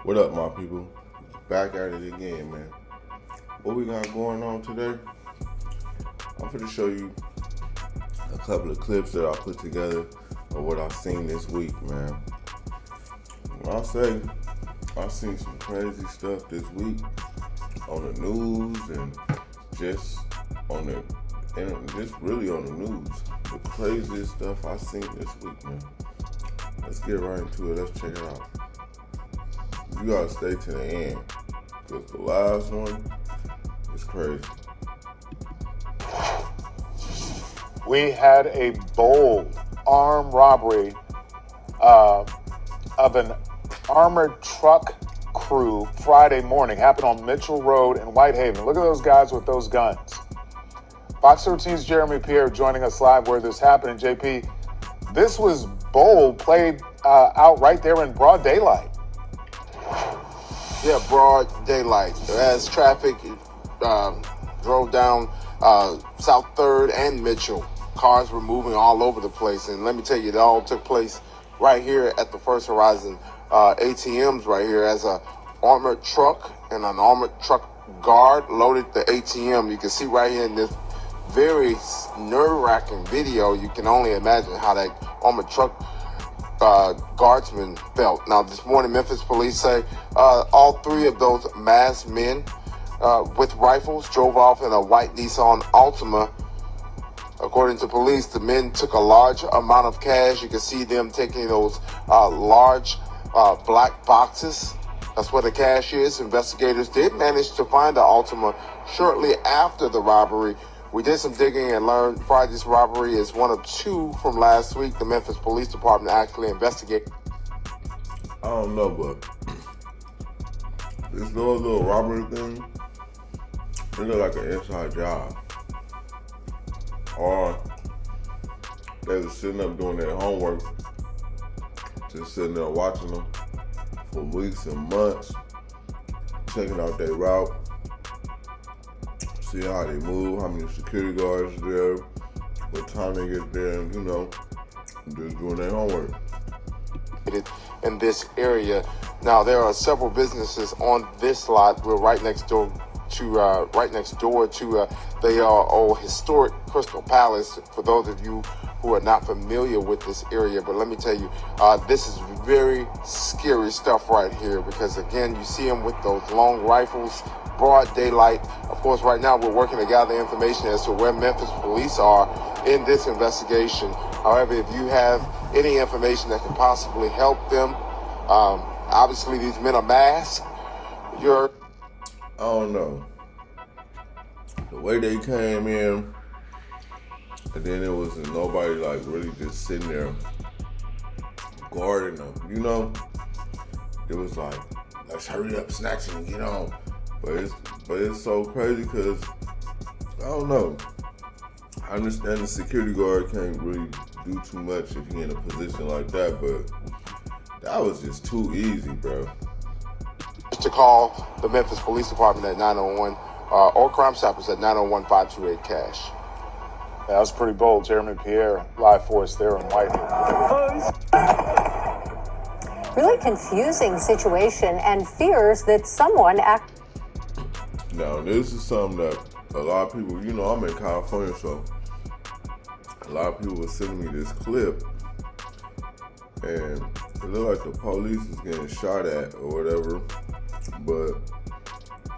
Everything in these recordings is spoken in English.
What up, my people? Back at it again, man. What we got going on today? I'm going to show you a couple of clips that I put together of what I've seen this week, man. When I say I've seen some crazy stuff this week on the news and just on the and just really on the news. The craziest stuff I've seen this week, man. Let's get right into it. Let's check it out. You gotta stay to the end, because the last one is crazy. We had a bold armed robbery of an armored truck crew Friday morning. Happened on Mitchell Road in Whitehaven. Look at those guys with those guns. Fox 13's Jeremy Pierre joining us live where this happened. And JP, this was bold, played out right there in broad daylight. Yeah, broad daylight. As traffic drove down South 3rd and Mitchell, cars were moving all over the place. And let me tell you, it all took place right here at the First Horizon ATMs right here, as a armored truck and an armored truck guard loaded the ATM. You can see right here in this very nerve-wracking video, you can only imagine how that armored truck guardsman felt. Now, this morning, Memphis police say all three of those masked men with rifles drove off in a white Nissan Altima. According to police, the men took a large amount of cash. You can see them taking those large black boxes. That's where the cash is. Investigators did manage to find the Altima shortly after the robbery. We did some digging and learned Friday's robbery is one of two from last week. The Memphis Police Department actually investigated. I don't know, but this little robbery thing, it looked like an inside job. Or they was sitting up doing their homework, just sitting there watching them for weeks and months, checking out their route, see how they move, how many security guards are there, what time they get there, and just doing their homework. In this area. Now, there are several businesses on this lot. We're right next door to the old historic Crystal Palace, for those of you who are not familiar with this area. But let me tell you, this is very scary stuff right here, because again, you see them with those long rifles, broad daylight. Of course, right now we're working to gather information as to where Memphis police are in this investigation. However, if you have any information that can possibly help them, obviously these men are masked. I don't know. The way they came in, and then it was nobody like really just sitting there guarding them, It was like, let's hurry up, snatch it and get on. But it's so crazy because, I don't know. I understand the security guard can't really do too much if you're in a position like that, but that was just too easy, bro. To call the Memphis Police Department at 901 or Crime Stoppers at 901-528-CASH. That was pretty bold. Jeremy Pierre, live for us there in Whitehaven. Really confusing situation and fears that someone Now, this is something that a lot of people, I'm in California, so a lot of people were sending me this clip, and it looked like the police was getting shot at or whatever, but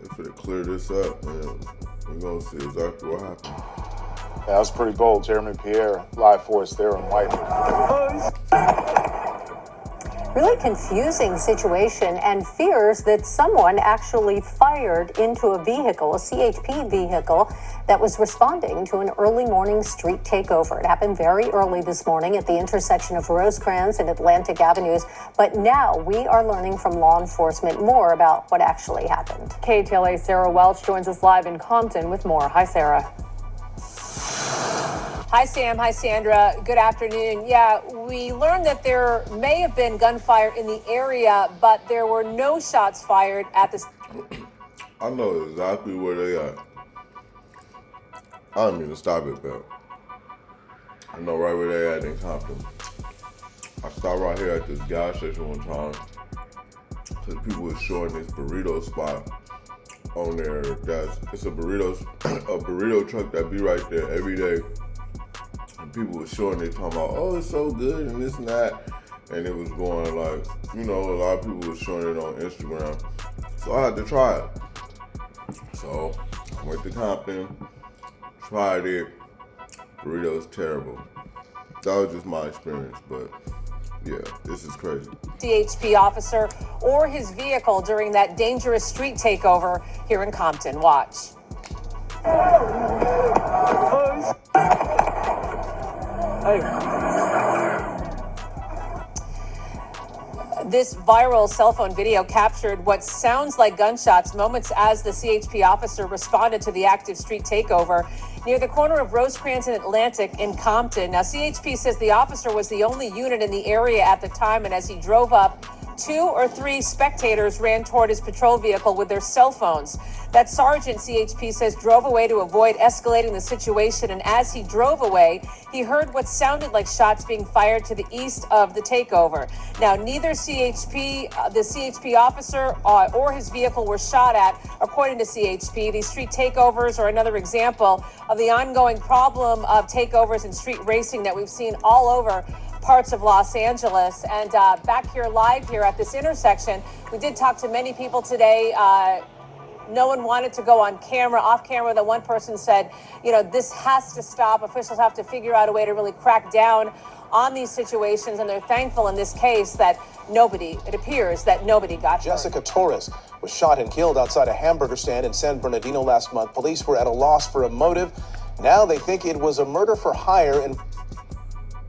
if it clear this up, man, we're going to see exactly what happened. That was pretty bold. Jeremy Pierre, live for us there in Whitehaven. Really confusing situation and fears that someone actually fired into a vehicle, a CHP vehicle, that was responding to an early morning street takeover. It happened very early this morning at the intersection of Rosecrans and Atlantic Avenues. But now we are learning from law enforcement more about what actually happened. KTLA's Sarah Welch joins us live in Compton with more. Hi, Sarah. Hi, Sam. Hi, Sandra. Good afternoon. Yeah, we learned that there may have been gunfire in the area, but there were no shots fired at the... I know exactly where they are. I don't mean to stop it, but I know right where they at in Compton. I stopped right here at this gas station one time. because people were showing this burrito spot on there. It's a burrito truck that be right there every day. And people were showing it, talking about, oh, it's so good and this and that. And it was going like, you know, a lot of people were showing it on Instagram. So I had to try it. So I went to Compton, tried it. Burrito's terrible. That was just my experience, but yeah, this is crazy. CHP officer or his vehicle during that dangerous street takeover here in Compton. Watch. This viral cell phone video captured what sounds like gunshots moments as the CHP officer responded to the active street takeover near the corner of Rosecrans and Atlantic in Compton. Now, CHP says the officer was the only unit in the area at the time, and as he drove up, 2 or 3 spectators ran toward his patrol vehicle with their cell phones. That sergeant, CHP says, drove away to avoid escalating the situation, and as he drove away, he heard what sounded like shots being fired to the east of the takeover. Now, neither the CHP officer or his vehicle were shot at, according to CHP. These street takeovers are another example of the ongoing problem of takeovers and street racing that we've seen all over parts of Los Angeles. And back here live here at this intersection, we did talk to many people today. No one wanted to go on camera, off camera. The one person said, you know, this has to stop. Officials have to figure out a way to really crack down on these situations. And they're thankful in this case that it appears that nobody got hurt. Jessica Torres was shot and killed outside a hamburger stand in San Bernardino last month. Police were at a loss for a motive. Now they think it was a murder for hire. And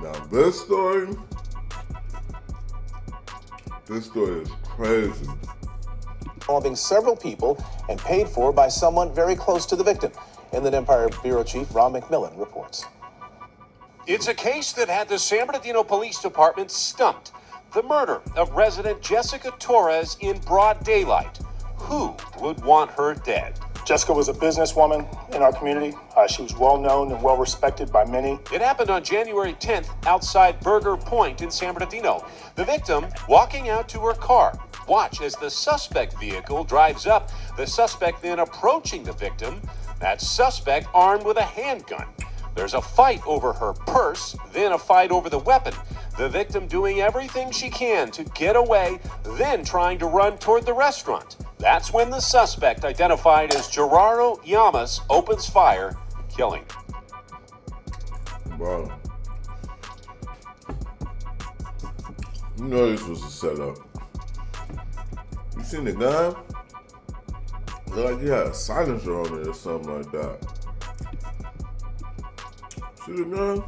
now this story is crazy. Involving several people and paid for by someone very close to the victim. Inland Empire Bureau Chief Ron McMillan reports. It's a case that had the San Bernardino Police Department stumped. The murder of resident Jessica Torres in broad daylight. Who would want her dead? Jessica was a businesswoman in our community. She was well known and well respected by many. It happened on January 10th outside Burger Point in San Bernardino. The victim walking out to her car. Watch as the suspect vehicle drives up. The suspect then approaching the victim. That suspect armed with a handgun. There's a fight over her purse, then a fight over the weapon. The victim doing everything she can to get away, then trying to run toward the restaurant. That's when the suspect, identified as Gerardo Llamas, opens fire, killing. Bro, you know this was a setup. You seen the gun? Look like he had a silencer on it or something like that. See the gun?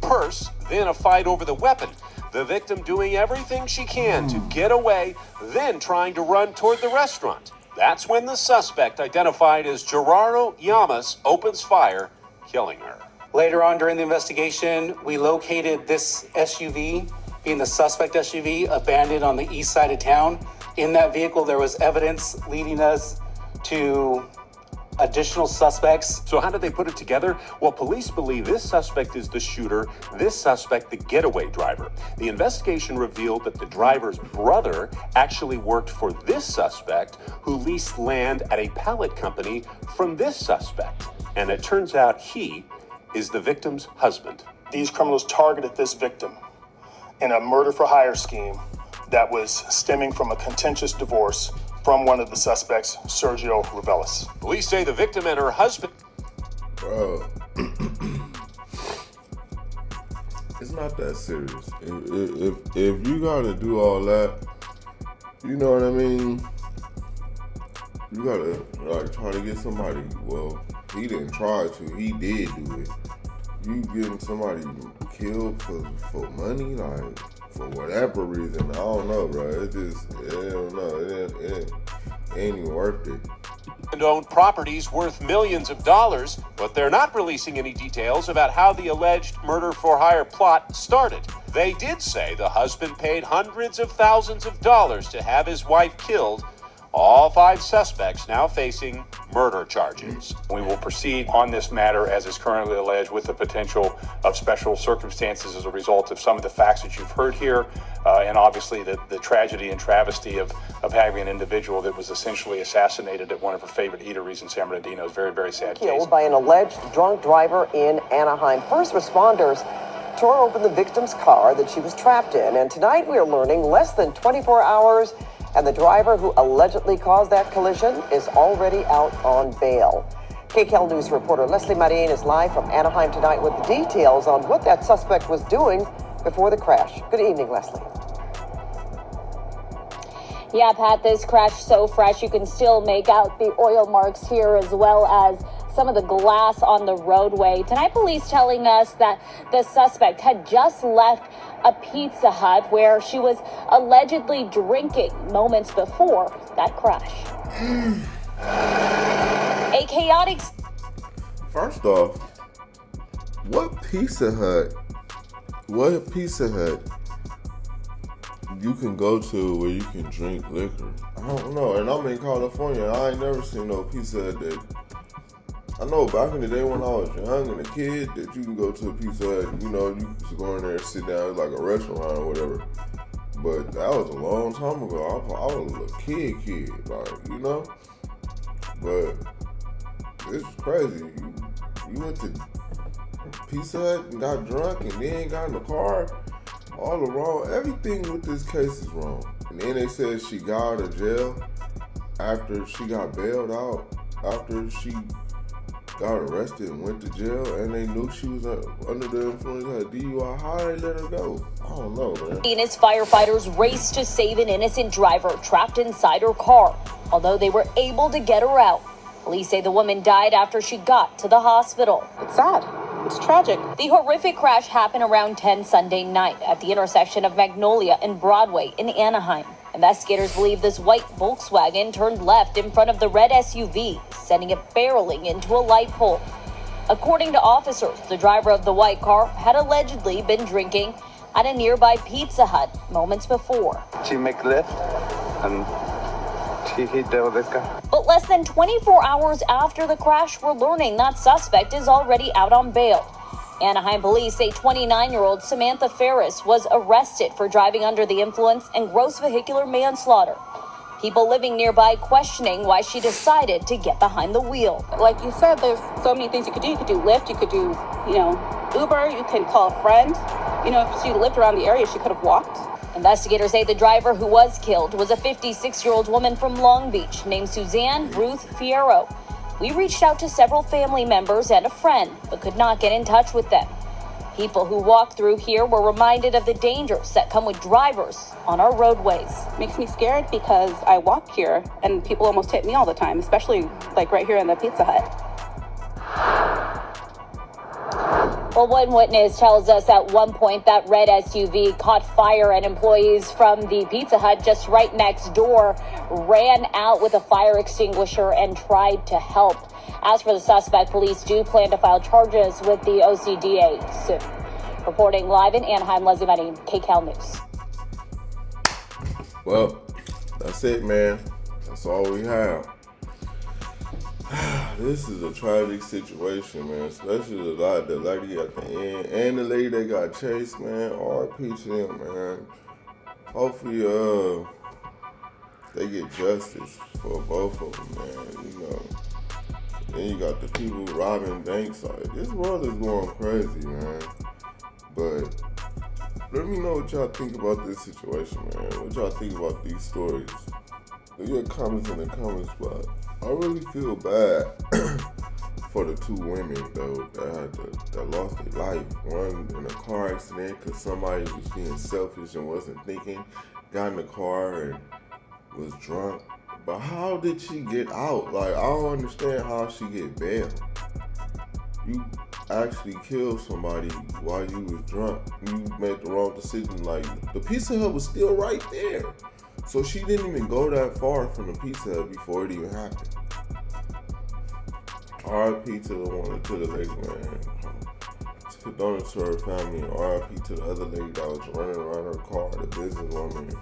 Purse, then a fight over the weapon. The victim doing everything she can to get away, then trying to run toward the restaurant. That's when the suspect, identified as Gerardo Llamas, opens fire, killing her. Later on during the investigation, we located this SUV, being the suspect SUV, abandoned on the east side of town. In that vehicle, there was evidence leading us to additional suspects. So how did they put it together? Well, police believe this suspect is the shooter, this suspect the getaway driver. The investigation revealed that the driver's brother actually worked for this suspect, who leased land at a pallet company from this suspect. And it turns out he is the victim's husband. These criminals targeted this victim in a murder for hire scheme that was stemming from a contentious divorce from one of the suspects, Sergio Reveles. Police say the victim and her husband... Bro, it's not that serious. If you gotta do all that, you know what I mean? You gotta like try to get somebody. Well, he didn't try to. He did do it. You getting somebody killed for money, like for whatever reason, I don't know, bro. It ain't even worth it. And owned properties worth millions of dollars, but they're not releasing any details about how the alleged murder for hire plot started. They did say the husband paid hundreds of thousands of dollars to have his wife killed. All 5 suspects now facing murder charges. We will proceed on this matter as is currently alleged, with the potential of special circumstances as a result of some of the facts that you've heard here. and obviously the tragedy and travesty of having an individual that was essentially assassinated at one of her favorite eateries in San Bernardino is a very, very sad case. Killed by an alleged drunk driver in Anaheim. First responders tore open the victim's car that she was trapped in. And tonight we are learning less than 24 hours and the driver who allegedly caused that collision is already out on bail. KCAL News reporter Leslie Marin is live from Anaheim tonight with the details on what that suspect was doing before the crash. Good evening, Leslie. Yeah, Pat, this crash so fresh you can still make out the oil marks here as well as some of the glass on the roadway. Tonight, police telling us that the suspect had just left a Pizza Hut where she was allegedly drinking moments before that crash. A chaotic... First off, what Pizza Hut you can go to where you can drink liquor? I don't know. And I'm in California. I ain't never seen no Pizza Hut that... I know back in the day when I was young and a kid that you can go to a Pizza Hut, you know, you could go in there and sit down like a restaurant or whatever. But that was a long time ago. I was a kid, like, you know? But it's crazy. You went to Pizza Hut and got drunk and then got in the car. All wrong. Everything with this case is wrong. And then they said she got out of jail after she got bailed out, after she got arrested and went to jail, and they knew she was under the influence of DUI. How they let her go? I don't know, man. Phoenix firefighters raced to save an innocent driver trapped inside her car. Although they were able to get her out, police say the woman died after she got to the hospital. It's sad. It's tragic. The horrific crash happened around 10 Sunday night at the intersection of Magnolia and Broadway in Anaheim. Investigators believe this white Volkswagen turned left in front of the red SUV, sending it barreling into a light pole. According to officers, the driver of the white car had allegedly been drinking at a nearby Pizza Hut moments before. She make left and she hit the other car. But less than 24 hours after the crash, we're learning that suspect is already out on bail. Anaheim police say 29-year-old Samantha Ferris was arrested for driving under the influence and gross vehicular manslaughter. People living nearby questioning why she decided to get behind the wheel. Like you said, there's so many things you could do. You could do Lyft, you could do, Uber, you can call a friend. If she lived around the area, she could have walked. Investigators say the driver who was killed was a 56-year-old woman from Long Beach named Suzanne Ruth Fierro. We reached out to several family members and a friend, but could not get in touch with them. People who walk through here were reminded of the dangers that come with drivers on our roadways. Makes me scared because I walk here and people almost hit me all the time, especially like right here in the Pizza Hut. Well, one witness tells us at one point that red SUV caught fire and employees from the Pizza Hut just right next door ran out with a fire extinguisher and tried to help. As for the suspect, police do plan to file charges with the OCDA soon. Reporting live in Anaheim, Leslie Marin, KCAL News. Well, that's it, man. That's all we have. This is a tragic situation, man. Especially the lady at the end and the lady that got chased, man. RP to them, man. Hopefully, they get justice for both of them, man. Then you got the people robbing banks. Like, this world is going crazy, man. But let me know what y'all think about this situation, man. What y'all think about these stories. Leave your comments in the comments box. I really feel bad for the two women, though, that lost their life. One in a car accident because somebody was being selfish and wasn't thinking, got in the car and was drunk. But how did she get out? Like, I don't understand how she get bail. You actually killed somebody while you was drunk. You made the wrong decision. Like, the Pizza Hut was still right there. So she didn't even go that far from the Pizza Hut before it even happened. R.I.P. to the lady, man. Condolences to her family, and R.I.P. to the other lady that was running around her car, the businesswoman.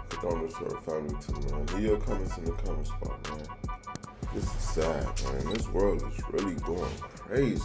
Condolences to her family too, man. Leave your comments in the comment spot, man. This is sad, man. This world is really going crazy.